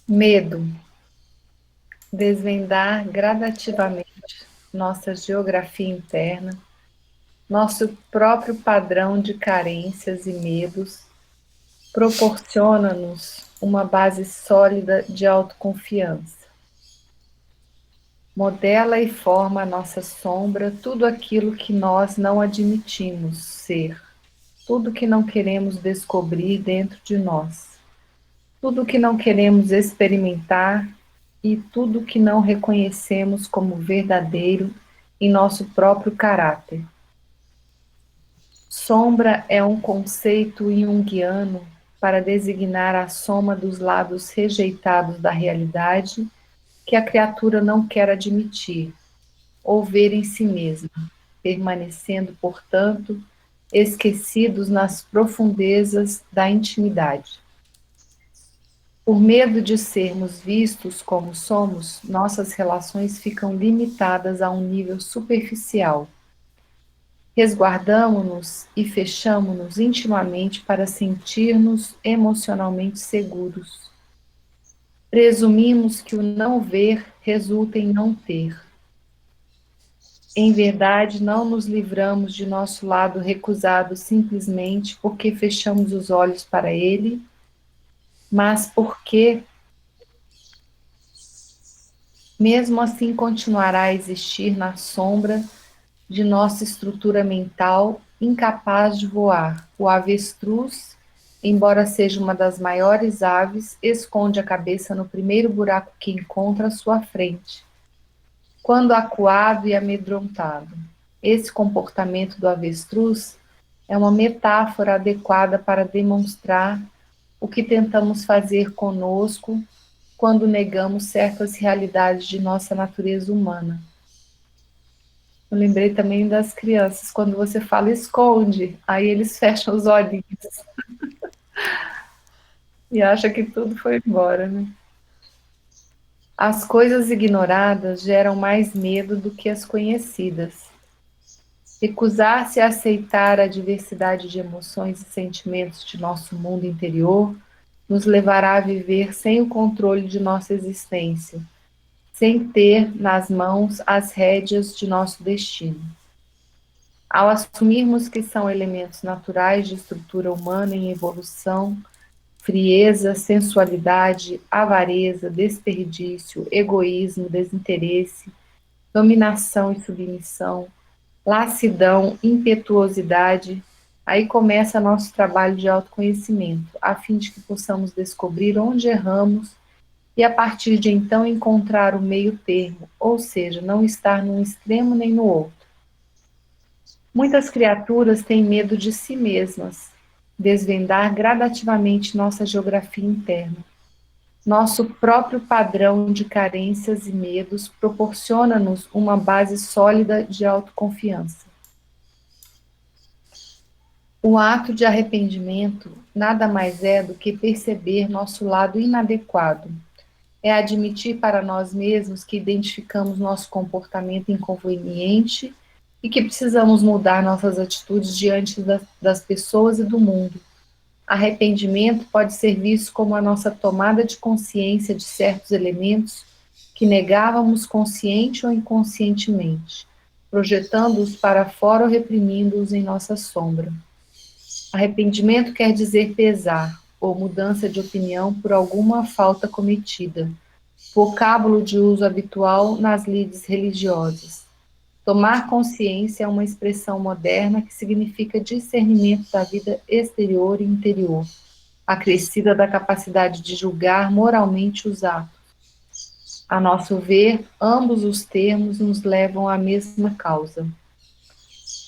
Medo. Desvendar gradativamente nossa geografia interna, nosso próprio padrão de carências e medos, proporciona-nos uma base sólida de autoconfiança. Modela e forma a nossa sombra tudo aquilo que nós não admitimos ser, tudo que não queremos descobrir dentro de nós, tudo que não queremos experimentar e tudo que não reconhecemos como verdadeiro em nosso próprio caráter. Sombra é um conceito junguiano para designar a soma dos lados rejeitados da realidade que a criatura não quer admitir ou ver em si mesma, permanecendo, portanto, esquecidos nas profundezas da intimidade. Por medo de sermos vistos como somos, nossas relações ficam limitadas a um nível superficial. Resguardamo-nos e fechamo-nos intimamente para sentir-nos emocionalmente seguros. Presumimos que o não ver resulta em não ter. Em verdade, não nos livramos de nosso lado recusado simplesmente porque fechamos os olhos para ele, mas porque, mesmo assim, continuará a existir na sombra de nossa estrutura mental incapaz de voar. O avestruz, embora seja uma das maiores aves, esconde a cabeça no primeiro buraco que encontra à sua frente, quando acuado e amedrontado. Esse comportamento do avestruz é uma metáfora adequada para demonstrar o que tentamos fazer conosco quando negamos certas realidades de nossa natureza humana. Eu lembrei também das crianças, quando você fala esconde, aí eles fecham os olhinhos e acham que tudo foi embora, né? As coisas ignoradas geram mais medo do que as conhecidas. Recusar-se a aceitar a diversidade de emoções e sentimentos de nosso mundo interior nos levará a viver sem o controle de nossa existência, sem ter nas mãos as rédeas de nosso destino. Ao assumirmos que são elementos naturais de estrutura humana em evolução, frieza, sensualidade, avareza, desperdício, egoísmo, desinteresse, dominação e submissão, lassidão, impetuosidade, aí começa nosso trabalho de autoconhecimento, a fim de que possamos descobrir onde erramos e a partir de então encontrar o meio termo, ou seja, não estar num extremo nem no outro. Muitas criaturas têm medo de si mesmas, desvendar gradativamente nossa geografia interna. Nosso próprio padrão de carências e medos proporciona-nos uma base sólida de autoconfiança. O ato de arrependimento nada mais é do que perceber nosso lado inadequado. É admitir para nós mesmos que identificamos nosso comportamento inconveniente e que precisamos mudar nossas atitudes diante das pessoas e do mundo. Arrependimento pode ser visto como a nossa tomada de consciência de certos elementos que negávamos consciente ou inconscientemente, projetando-os para fora ou reprimindo-os em nossa sombra. Arrependimento quer dizer pesar ou mudança de opinião por alguma falta cometida, vocábulo de uso habitual nas lides religiosas. Tomar consciência é uma expressão moderna que significa discernimento da vida exterior e interior, acrescida da capacidade de julgar moralmente os atos. A nosso ver, ambos os termos nos levam à mesma causa.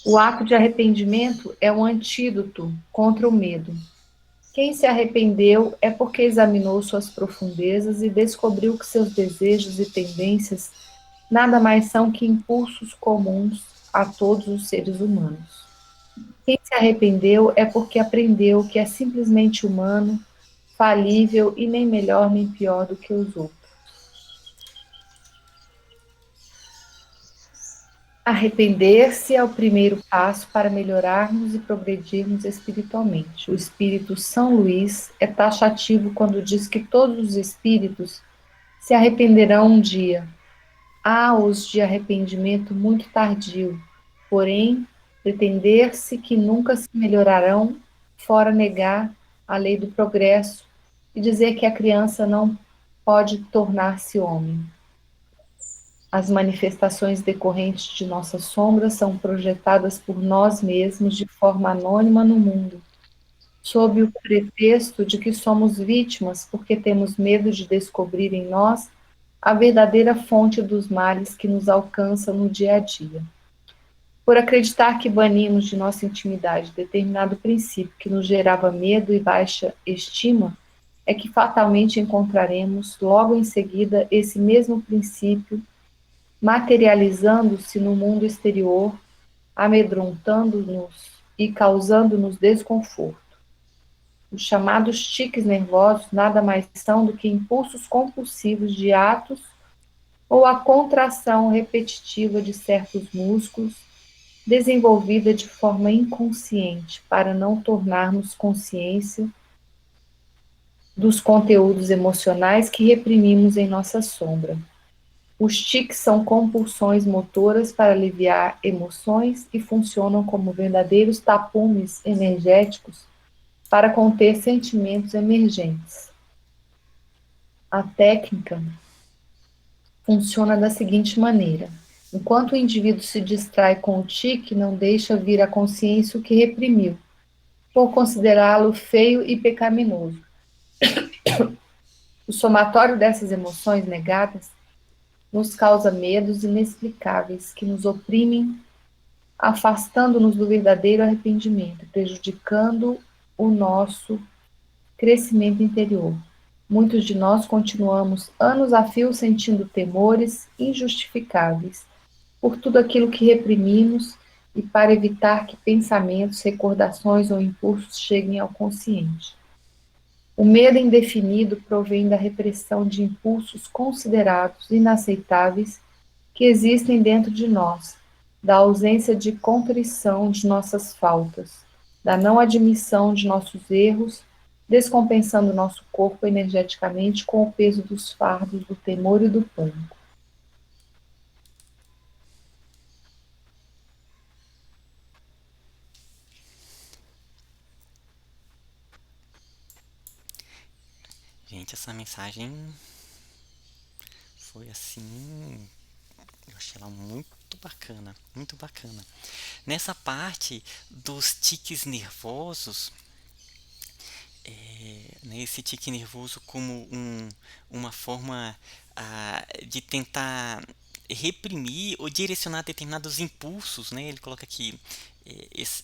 O ato de arrependimento é um antídoto contra o medo. Quem se arrependeu é porque examinou suas profundezas e descobriu que seus desejos e tendências nada mais são que impulsos comuns a todos os seres humanos. Quem se arrependeu é porque aprendeu que é simplesmente humano, falível e nem melhor nem pior do que os outros. Arrepender-se é o primeiro passo para melhorarmos e progredirmos espiritualmente. O espírito São Luís é taxativo quando diz que todos os espíritos se arrependerão um dia. Há os de arrependimento muito tardio, porém, pretender-se que nunca se melhorarão, fora negar a lei do progresso e dizer que a criança não pode tornar-se homem. As manifestações decorrentes de nossas sombras são projetadas por nós mesmos de forma anônima no mundo, sob o pretexto de que somos vítimas porque temos medo de descobrir em nós a verdadeira fonte dos males que nos alcançam no dia a dia. Por acreditar que banimos de nossa intimidade determinado princípio que nos gerava medo e baixa estima, é que fatalmente encontraremos logo em seguida esse mesmo princípio materializando-se no mundo exterior, amedrontando-nos e causando-nos desconforto. Os chamados tiques nervosos nada mais são do que impulsos compulsivos de atos ou a contração repetitiva de certos músculos, desenvolvida de forma inconsciente para não tornarmos consciência dos conteúdos emocionais que reprimimos em nossa sombra. Os tics são compulsões motoras para aliviar emoções e funcionam como verdadeiros tapumes energéticos para conter sentimentos emergentes. A técnica funciona da seguinte maneira: enquanto o indivíduo se distrai com o tique, não deixa vir à consciência o que reprimiu, por considerá-lo feio e pecaminoso. O somatório dessas emoções negadas nos causa medos inexplicáveis que nos oprimem, afastando-nos do verdadeiro arrependimento, prejudicando o nosso crescimento interior. Muitos de nós continuamos anos a fio sentindo temores injustificáveis por tudo aquilo que reprimimos e para evitar que pensamentos, recordações ou impulsos cheguem ao consciente. O medo indefinido provém da repressão de impulsos considerados inaceitáveis que existem dentro de nós, da ausência de contrição de nossas faltas, da não admissão de nossos erros, descompensando nosso corpo energeticamente com o peso dos fardos do temor e do pânico. Gente, essa mensagem foi assim. Eu achei ela muito bacana, muito bacana. Nessa parte dos tiques nervosos, né, esse tique nervoso como uma forma de tentar reprimir ou direcionar determinados impulsos, né? Ele coloca aqui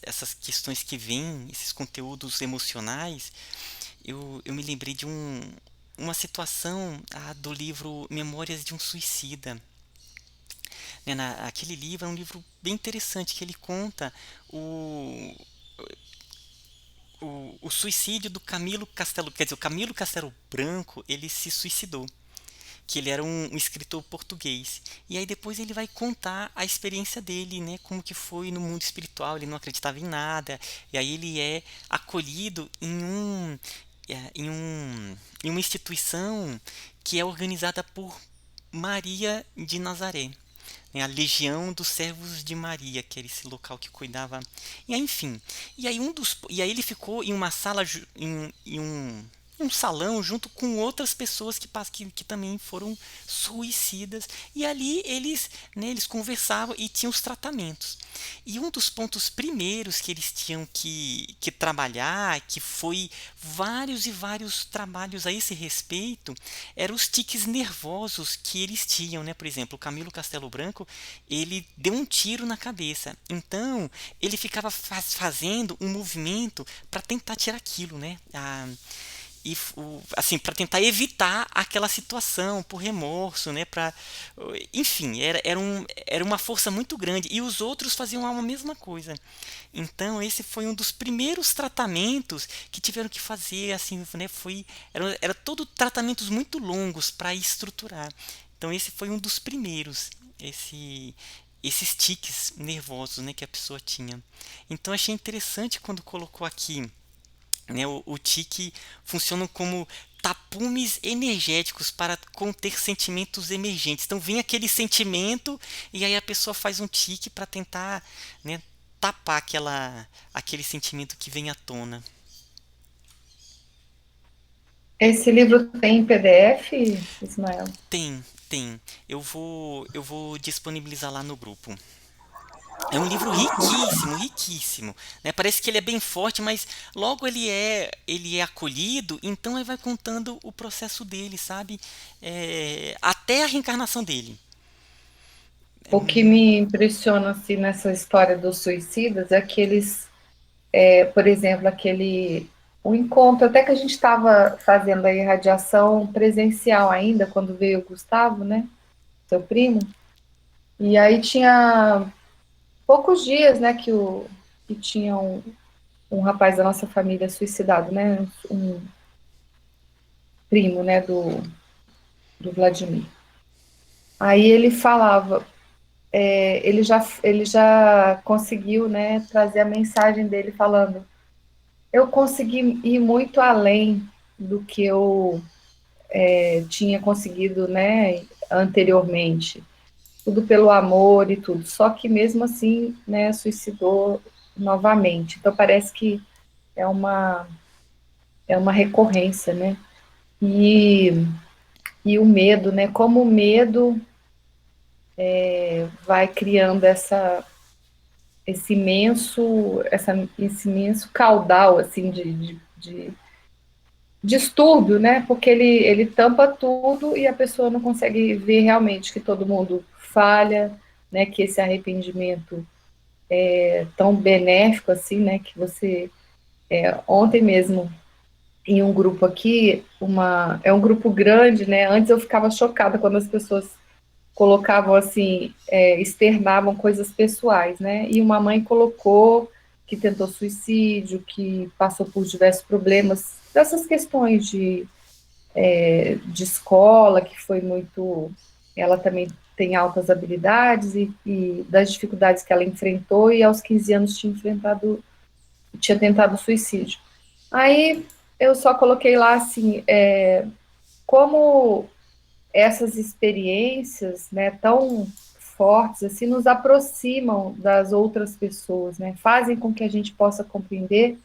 essas questões que vêm, esses conteúdos emocionais. Eu me lembrei de uma situação do livro Memórias de um Suicida. Né, aquele livro é um livro bem interessante que ele conta o, o suicídio do Camilo Castelo, quer dizer, o Camilo Castelo Branco, ele se suicidou, que ele era um escritor português. E aí depois ele vai contar a experiência dele, né, como que foi no mundo espiritual, ele não acreditava em nada, e aí ele é acolhido em um em uma instituição que é organizada por Maria de Nazaré, né, a Legião dos Servos de Maria, que era esse local que cuidava. E aí, enfim, e aí ele ficou em uma sala, em um salão junto com outras pessoas que também foram suicidas. E ali eles conversavam e tinham os tratamentos. E um dos pontos primeiros que eles tinham que trabalhar, que foi vários e vários trabalhos a esse respeito, eram os tiques nervosos que eles tinham, né? Por exemplo, o Camilo Castelo Branco, ele deu um tiro na cabeça. Então, ele ficava fazendo um movimento para tentar tirar aquilo, né? Assim, para tentar evitar aquela situação por remorso, né, para enfim, era uma força muito grande e os outros faziam a mesma coisa. Então esse foi um dos primeiros tratamentos que tiveram que fazer, assim, né, era todo tratamentos muito longos para estruturar. Então esse foi um dos primeiros, esse esses tiques nervosos, né, que a pessoa tinha. Então achei interessante quando colocou aqui, né, o tique funciona como tapumes energéticos para conter sentimentos emergentes. Então vem aquele sentimento e aí a pessoa faz um tique para tentar, né, tapar aquele sentimento que vem à tona. Esse livro tem PDF, Ismael? Tem. Eu vou disponibilizar lá no grupo. É um livro riquíssimo, riquíssimo, né? Parece que ele é bem forte, mas logo ele é acolhido, então ele vai contando o processo dele, sabe? Até a reencarnação dele. É O que mu- me impressiona assim, nessa história dos suicidas é que eles, por exemplo, o encontro, até que a gente estava fazendo a irradiação presencial ainda, quando veio o Gustavo, né, seu primo, e aí tinha poucos dias, né, que tinha um rapaz da nossa família suicidado, né, um primo, né, do Vladimir. Aí ele falava, ele já conseguiu, né, trazer a mensagem dele falando: eu consegui ir muito além do que eu tinha conseguido, né, anteriormente. Tudo pelo amor e tudo. Só que mesmo assim, né, suicidou novamente. Então parece que é uma, é uma recorrência, né? E, e o medo, né? Como o medo vai criando esse imenso caudal assim de distúrbio, né? Porque ele tampa tudo e a pessoa não consegue ver realmente que todo mundo falha, né? Que esse arrependimento é tão benéfico assim, né? Que você ontem mesmo em um grupo aqui, é um grupo grande, né? Antes eu ficava chocada quando as pessoas colocavam assim, externavam coisas pessoais, né? E uma mãe colocou que tentou suicídio, que passou por diversos problemas, dessas questões de escola, que foi muito. Ela também tem altas habilidades e das dificuldades que ela enfrentou, e aos 15 anos tinha tentado suicídio. Aí eu só coloquei lá assim, como essas experiências, né, tão fortes assim nos aproximam das outras pessoas, né, fazem com que a gente possa compreender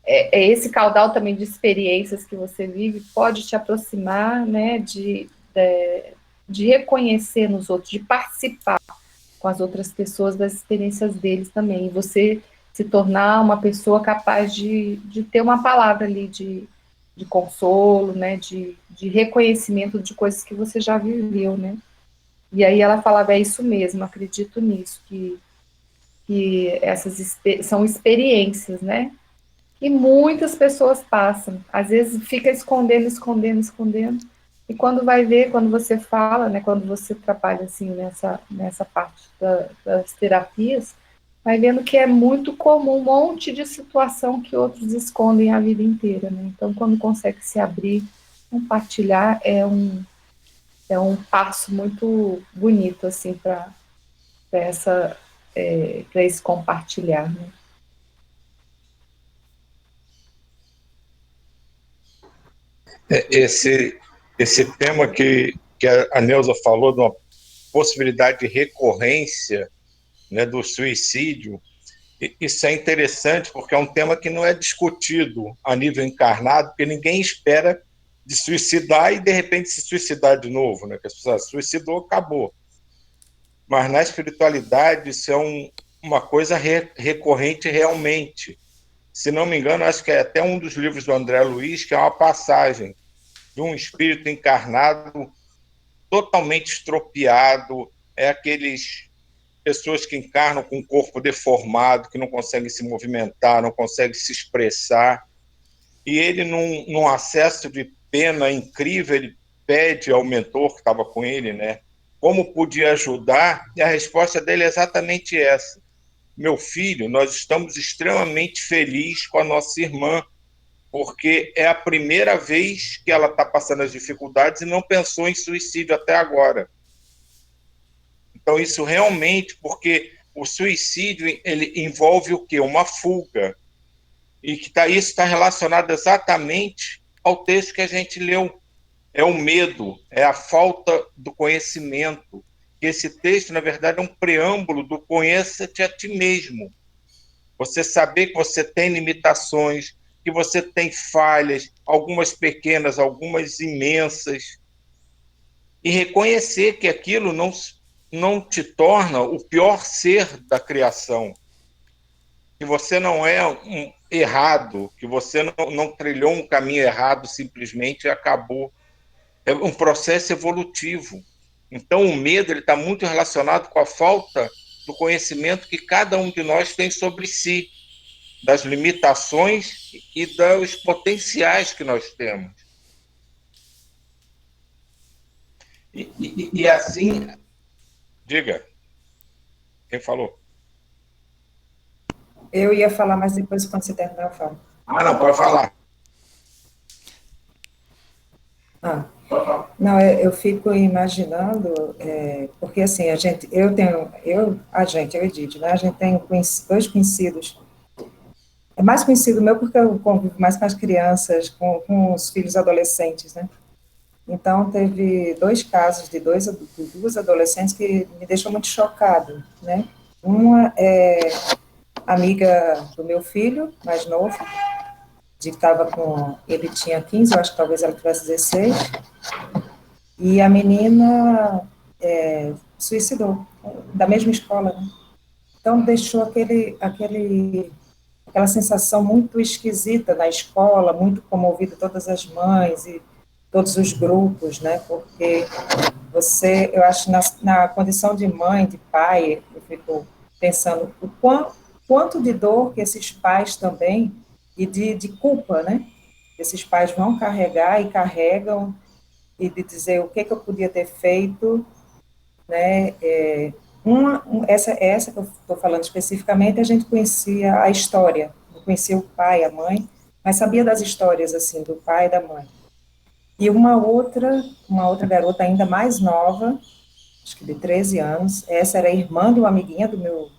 esse caudal também de experiências que você vive pode te aproximar, né, de reconhecer nos outros, de participar com as outras pessoas das experiências deles também, e você se tornar uma pessoa capaz de ter uma palavra ali de consolo, né, de reconhecimento de coisas que você já viveu, né. E aí ela falava, é isso mesmo, acredito nisso, que essas são experiências, né, e muitas pessoas passam. Às vezes fica escondendo, escondendo, escondendo. E quando vai ver, quando você fala, né, quando você trabalha assim nessa parte das terapias, vai vendo que é muito comum um monte de situação que outros escondem a vida inteira, né? Então, quando consegue se abrir, compartilhar é um passo muito bonito assim essa para esse compartilhar, né? Esse, esse tema que a Neuza falou, de uma possibilidade de recorrência, né, do suicídio, isso é interessante porque é um tema que não é discutido a nível encarnado, porque ninguém espera de suicidar e de repente se suicidar de novo, né? Que as pessoas suicidou, acabou. Mas na espiritualidade isso é uma coisa recorrente realmente. Se não me engano, acho que é até um dos livros do André Luiz, que é uma passagem de um espírito encarnado totalmente estropiado, é aqueles pessoas que encarnam com o corpo deformado, que não conseguem se movimentar, não conseguem se expressar, e ele, num acesso de pena incrível, ele pede ao mentor que estava com ele, né, como podia ajudar, e a resposta dele é exatamente essa: meu filho, nós estamos extremamente felizes com a nossa irmã, porque é a primeira vez que ela está passando as dificuldades e não pensou em suicídio até agora. Então, isso realmente, porque o suicídio, ele envolve o quê? Uma fuga. E que isso está relacionado exatamente ao texto que a gente leu. É o medo, é a falta do conhecimento. Esse texto, na verdade, é um preâmbulo do conheça-te a ti mesmo. Você saber que você tem limitações, que você tem falhas, algumas pequenas, algumas imensas, e reconhecer que aquilo não te torna o pior ser da criação, que você não é um errado, que você não trilhou um caminho errado simplesmente e acabou. É um processo evolutivo. Então, o medo está muito relacionado com a falta do conhecimento que cada um de nós tem sobre si, das limitações e dos potenciais que nós temos. E assim, diga, quem falou? Eu ia falar, mas depois, quando você terminar, eu falo. Não, pode falar. Não, eu fico imaginando, porque assim, eu, Edith, né, a gente tem dois conhecidos. É mais conhecido meu porque eu convivo mais com as crianças, com os filhos adolescentes, né? Então, teve dois casos de duas adolescentes que me deixou muito chocado, né? Uma é amiga do meu filho, mais novo, ele tinha 15, eu acho que talvez ela tivesse 16, e a menina suicidou, da mesma escola, né? Então, deixou aquela sensação muito esquisita na escola, muito comovida todas as mães e todos os grupos, né? Porque eu acho, na condição de mãe, de pai, eu fico pensando o quanto de dor que esses pais também, e de culpa, né? Esses pais vão carregar e carregam, e de dizer o que eu podia ter feito, né? Essa que eu estou falando especificamente, a gente conhecia a história, não conhecia o pai, a mãe, mas sabia das histórias, assim, do pai e da mãe. E uma outra garota ainda mais nova, acho que de 13 anos, essa era a irmã de uma amiguinha do meu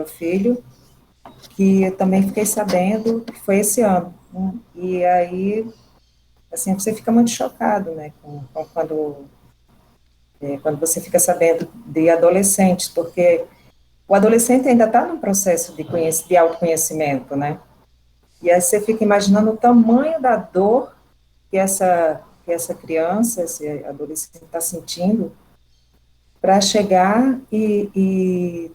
filho, que eu também fiquei sabendo que foi esse ano, né? E aí, assim, você fica muito chocado, né, quando você fica sabendo de adolescentes, porque o adolescente ainda está num processo de autoconhecimento, né? E aí você fica imaginando o tamanho da dor que essa criança, esse adolescente está sentindo para chegar e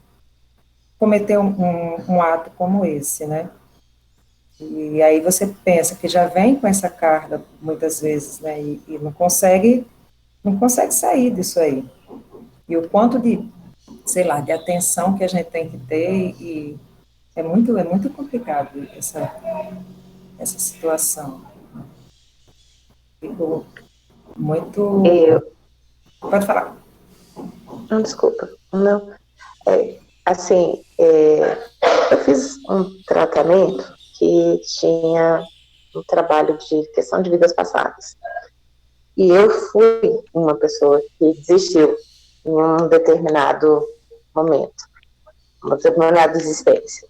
cometer um ato como esse, né? E aí você pensa que já vem com essa carga, muitas vezes, né? E não consegue sair disso aí. E o quanto de, sei lá, de atenção que a gente tem que ter, e é muito complicado essa situação. Fico muito... Pode falar. Não, desculpa. Não. Assim, eu fiz um tratamento que tinha um trabalho de questão de vidas passadas. E eu fui uma pessoa que desistiu em um determinado momento, uma determinada existência.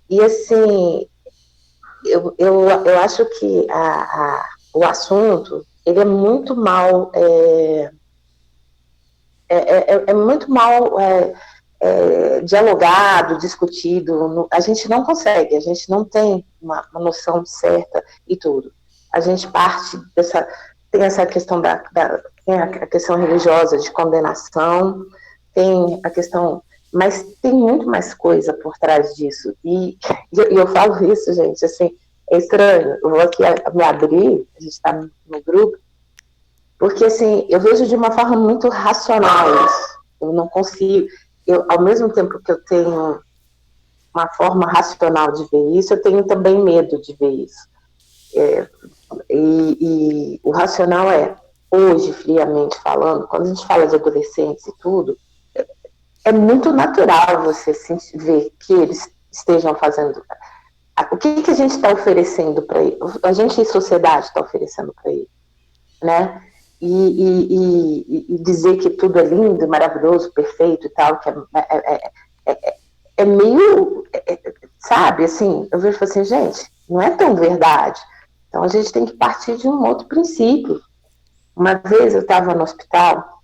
E, assim, eu acho que o assunto, ele é muito mal... É muito mal dialogado, discutido. A gente não consegue, a gente não tem uma noção certa e tudo. A gente parte tem essa questão tem a questão religiosa de condenação, tem a questão, mas tem muito mais coisa por trás disso. E eu falo isso, gente, assim, é estranho. Eu vou aqui me abrir, a gente está no grupo, porque, assim, eu vejo de uma forma muito racional isso. Eu não consigo... ao mesmo tempo que eu tenho uma forma racional de ver isso, eu tenho também medo de ver isso. E o racional hoje, friamente falando, quando a gente fala de adolescentes e tudo, é muito natural você ver que eles estejam fazendo... O que a gente está oferecendo para eles? A gente, em sociedade, está oferecendo para eles, né? e dizer que tudo é lindo, maravilhoso, perfeito e tal, que é meio, sabe, assim, eu vejo assim, gente, não é tão verdade. Então a gente tem que partir de um outro princípio. Uma vez eu estava no hospital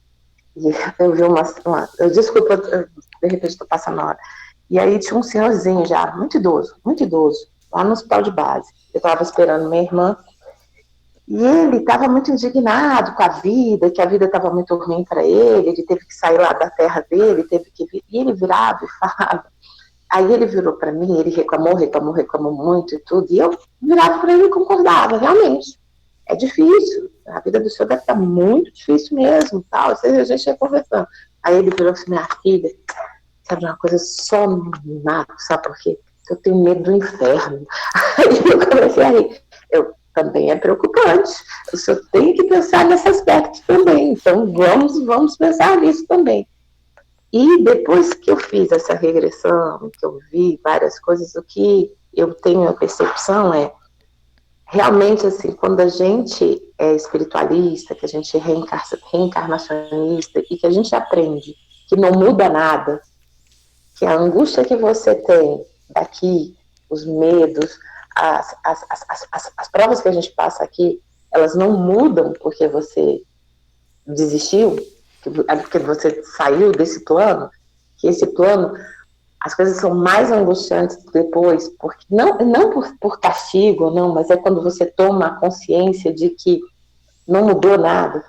e eu vi desculpa, de repente estou passando a hora. E aí tinha um senhorzinho já, muito idoso, lá no hospital de base. Eu estava esperando minha irmã e ele estava muito indignado com a vida, que a vida estava muito ruim para ele teve que sair lá da terra dele, e ele virava e falava. Aí ele virou para mim, ele reclamou muito e tudo, e eu virava para ele e concordava, realmente, é difícil, a vida do senhor deve estar muito difícil mesmo, tal, a gente ia conversando. Aí ele virou assim, minha filha, sabe uma coisa, só não me mato, sabe por quê? Eu tenho medo do inferno. Aí eu comecei a rir. Também é preocupante, o senhor tem que pensar nesse aspecto também, então vamos pensar nisso também. E depois que eu fiz essa regressão, que eu vi várias coisas, o que eu tenho a percepção é, realmente, assim, quando a gente é espiritualista, que a gente é reencarnacionista, e que a gente aprende que não muda nada, que a angústia que você tem daqui, os medos, as provas que a gente passa aqui, elas não mudam porque você desistiu, porque você saiu desse plano, que esse plano, as coisas são mais angustiantes depois, porque não por castigo, não, mas é quando você toma a consciência de que não mudou nada.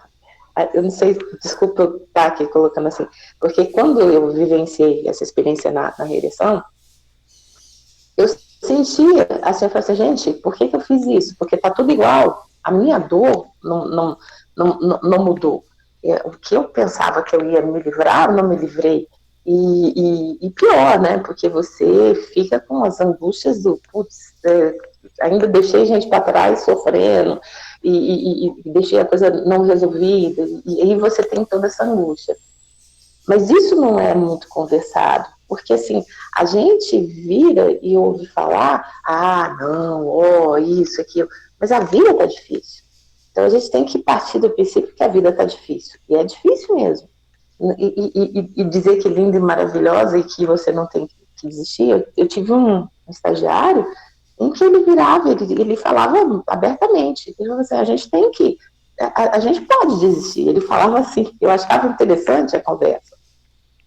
Eu não sei, desculpa eu estar aqui colocando assim, porque quando eu vivenciei essa experiência na regressão, eu sentia, assim, eu falei assim, gente, por que eu fiz isso? Porque tá tudo igual, a minha dor não mudou. O que eu pensava que eu ia me livrar, eu não me livrei. E pior, né? Porque você fica com as angústias do, putz, ainda deixei gente para trás sofrendo, e deixei a coisa não resolvida, e aí você tem toda essa angústia. Mas isso não é muito conversado, porque assim, a gente vira e ouve falar, não, isso, aquilo, mas a vida está difícil. Então a gente tem que partir do princípio que a vida está difícil, e é difícil mesmo. E dizer que linda e maravilhosa e que você não tem que desistir. Eu tive um estagiário em que ele virava, ele falava abertamente, ele falava assim, a gente tem que, a gente pode desistir. Ele falava assim, eu achava interessante a conversa,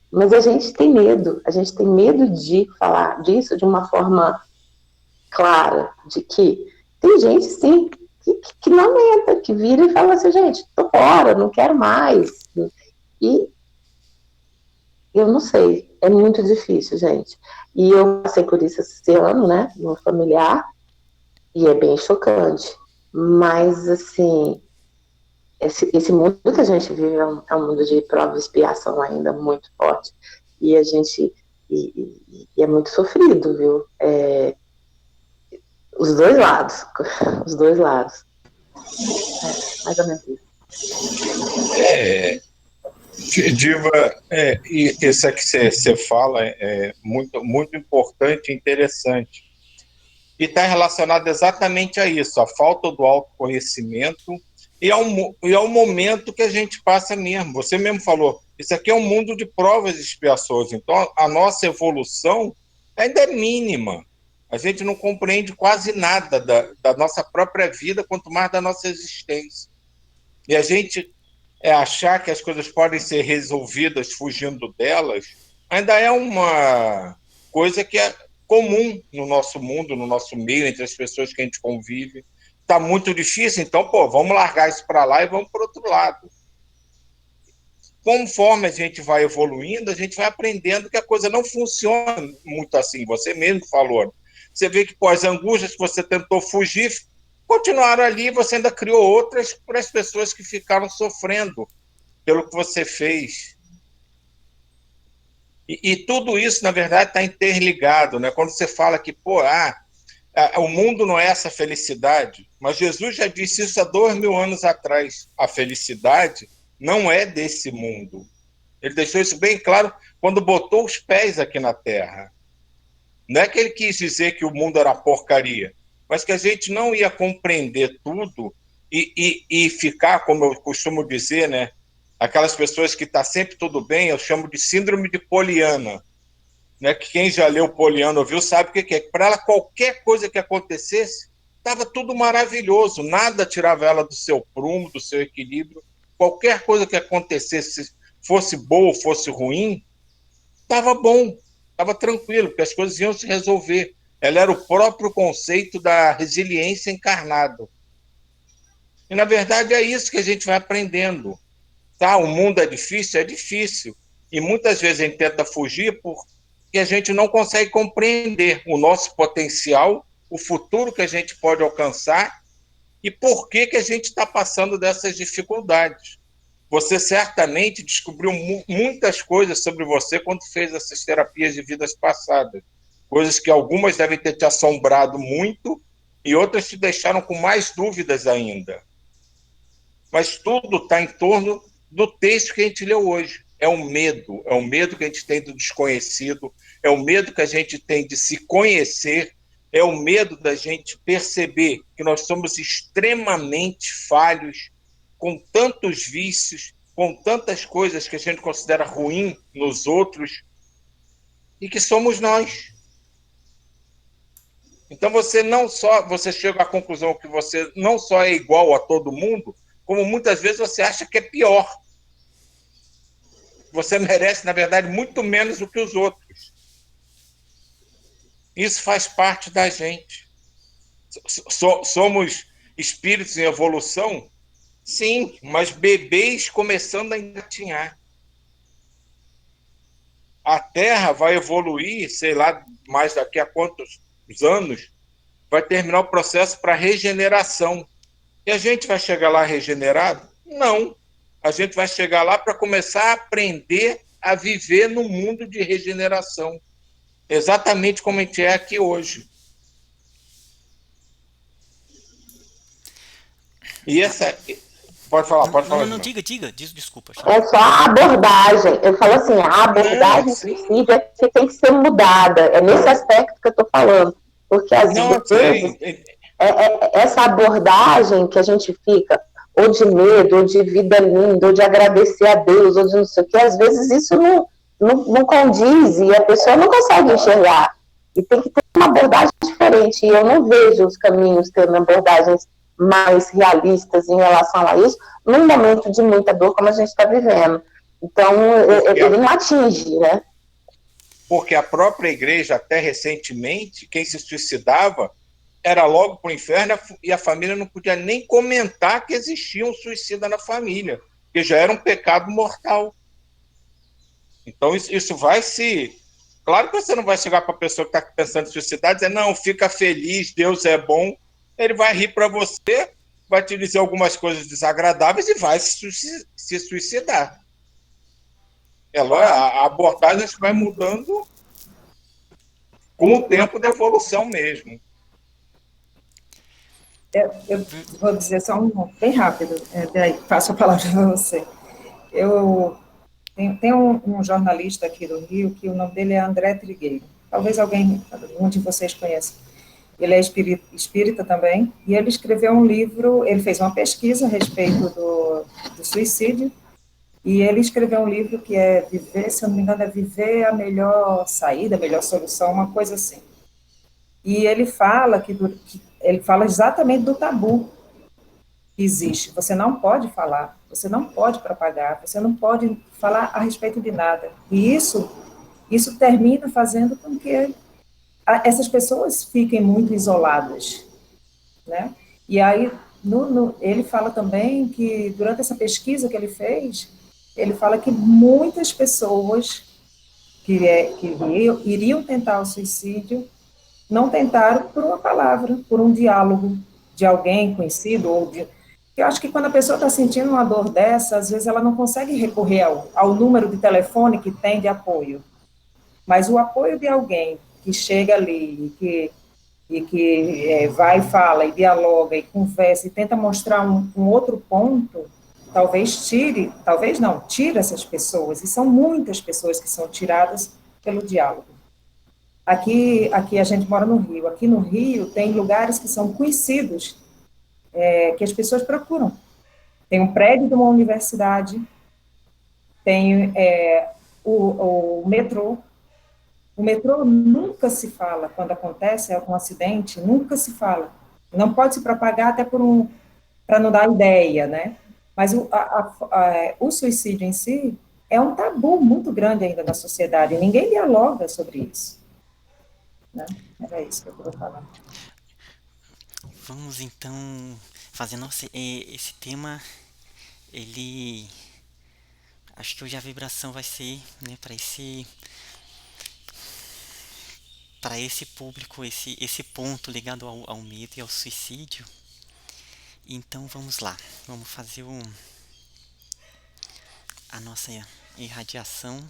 mas a gente tem medo de falar disso de uma forma clara, de que tem gente, sim, que lamenta, que vira e fala assim, gente, tô fora, não quero mais. E eu não sei, é muito difícil, gente. E eu passei por isso esse ano, né, no familiar, e é bem chocante. Mas, assim, esse mundo que a gente vive é um mundo de prova e expiação ainda muito forte. E a gente, e é muito sofrido, viu? Os dois lados, mais ou menos isso. Diva, e isso é que você fala é muito, muito importante e interessante. E está relacionado exatamente a isso, a falta do autoconhecimento e ao momento que a gente passa mesmo. Você mesmo falou, isso aqui é um mundo de provas e expiações, então a nossa evolução ainda é mínima. A gente não compreende quase nada da nossa própria vida, quanto mais da nossa existência. E a gente achar que as coisas podem ser resolvidas fugindo delas, ainda é uma coisa que é comum no nosso mundo, no nosso meio, entre as pessoas que a gente convive. Está muito difícil, então, vamos largar isso para lá e vamos para o outro lado. Conforme a gente vai evoluindo, a gente vai aprendendo que a coisa não funciona muito assim. Você mesmo falou. Você vê que as angústias que você tentou fugir continuaram ali, você ainda criou outras para as pessoas que ficaram sofrendo pelo que você fez. E tudo isso, na verdade, está interligado, né? Quando você fala que, o mundo não é essa felicidade, mas Jesus já disse isso há 2000 anos atrás. A felicidade não é desse mundo. Ele deixou isso bem claro quando botou os pés aqui na Terra. Não é que ele quis dizer que o mundo era porcaria, mas que a gente não ia compreender tudo e ficar, como eu costumo dizer, né, aquelas pessoas que está sempre tudo bem, eu chamo de síndrome de Poliana, né, que quem já leu Poliana ouviu sabe o que é. Para ela, qualquer coisa que acontecesse, estava tudo maravilhoso, nada tirava ela do seu prumo, do seu equilíbrio. Qualquer coisa que acontecesse, fosse boa ou fosse ruim, estava bom, estava tranquilo, porque as coisas iam se resolver. Ela era o próprio conceito da resiliência encarnado. E, na verdade, é isso que a gente vai aprendendo. Tá? O mundo é difícil. E muitas vezes a gente tenta fugir porque a gente não consegue compreender o nosso potencial, o futuro que a gente pode alcançar e por que a gente está passando dessas dificuldades. Você certamente descobriu muitas coisas sobre você quando fez essas terapias de vidas passadas. Coisas que algumas devem ter te assombrado muito e outras te deixaram com mais dúvidas ainda. Mas tudo está em torno do texto que a gente leu hoje. É o medo que a gente tem do desconhecido, é o medo que a gente tem de se conhecer, é o medo da gente perceber que nós somos extremamente falhos, com tantos vícios, com tantas coisas que a gente considera ruim nos outros, e que somos nós. Então você chega à conclusão que você não só é igual a todo mundo, como muitas vezes você acha que é pior. Você merece, na verdade, muito menos do que os outros. Isso faz parte da gente. Somos espíritos em evolução? Sim, mas bebês começando a engatinhar. A Terra vai evoluir, sei lá, mais daqui a quantos anos, vai terminar o processo para regeneração. E a gente vai chegar lá regenerado? Não. A gente vai chegar lá para começar a aprender a viver no mundo de regeneração. Exatamente como a gente é aqui hoje. E essa... Pode falar. Não, diga, desculpa. É só a abordagem. Eu falo assim, a abordagem suicídio é que tem que ser mudada. É nesse aspecto que eu estou falando. Porque às vezes essa abordagem que a gente fica, ou de medo, ou de vida linda, ou de agradecer a Deus, ou de não sei o que, às vezes isso não condiz e a pessoa não consegue enxergar. E tem que ter uma abordagem diferente. E eu não vejo os caminhos tendo abordagens mais realistas em relação a isso, num momento de muita dor como a gente está vivendo. Então, ele não atinge, né? Porque a própria igreja, até recentemente, quem se suicidava era logo para o inferno e a família não podia nem comentar que existia um suicida na família, porque já era um pecado mortal. Então, isso vai se... Claro que você não vai chegar para a pessoa que está pensando em suicidar e dizer, não, fica feliz, Deus é bom. Ele vai rir para você, vai te dizer algumas coisas desagradáveis e vai se suicidar. A abordagem vai mudando com o tempo da evolução mesmo. Eu vou dizer só bem rápido, daí passo a palavra para você. Tem um jornalista aqui do Rio, que o nome dele é André Trigueiro. Talvez algum de vocês conheça. Ele é espírita também, e ele escreveu um livro, ele fez uma pesquisa a respeito do suicídio, e ele escreveu um livro que é Viver, se eu não me engano, é Viver a Melhor Saída, a Melhor Solução, uma coisa assim. E ele fala ele fala exatamente do tabu que existe. Você não pode falar, você não pode propagar, você não pode falar a respeito de nada. E isso termina fazendo com que essas pessoas fiquem muito isoladas, né? E aí, ele fala também que, durante essa pesquisa que ele fez, ele fala que muitas pessoas que iriam tentar o suicídio não tentaram por uma palavra, por um diálogo de alguém conhecido, eu acho que quando a pessoa está sentindo uma dor dessa, às vezes ela não consegue recorrer ao número de telefone que tem de apoio, mas o apoio de alguém que chega ali e que vai e fala e dialoga e conversa e tenta mostrar um outro ponto, tire essas pessoas, e são muitas pessoas que são tiradas pelo diálogo. Aqui a gente mora no Rio, aqui no Rio tem lugares que são conhecidos que as pessoas procuram. Tem um prédio de uma universidade, tem o metrô. O metrô nunca se fala, quando acontece um acidente, nunca se fala. Não pode se propagar até para não dar ideia, né? Mas o suicídio em si é um tabu muito grande ainda na sociedade, ninguém dialoga sobre isso. Né? Era isso que eu queria falar. Vamos então fazer esse tema, ele acho que hoje a vibração vai ser, né, para esse público, esse ponto ligado ao medo e ao suicídio. Então vamos lá, vamos fazer a nossa irradiação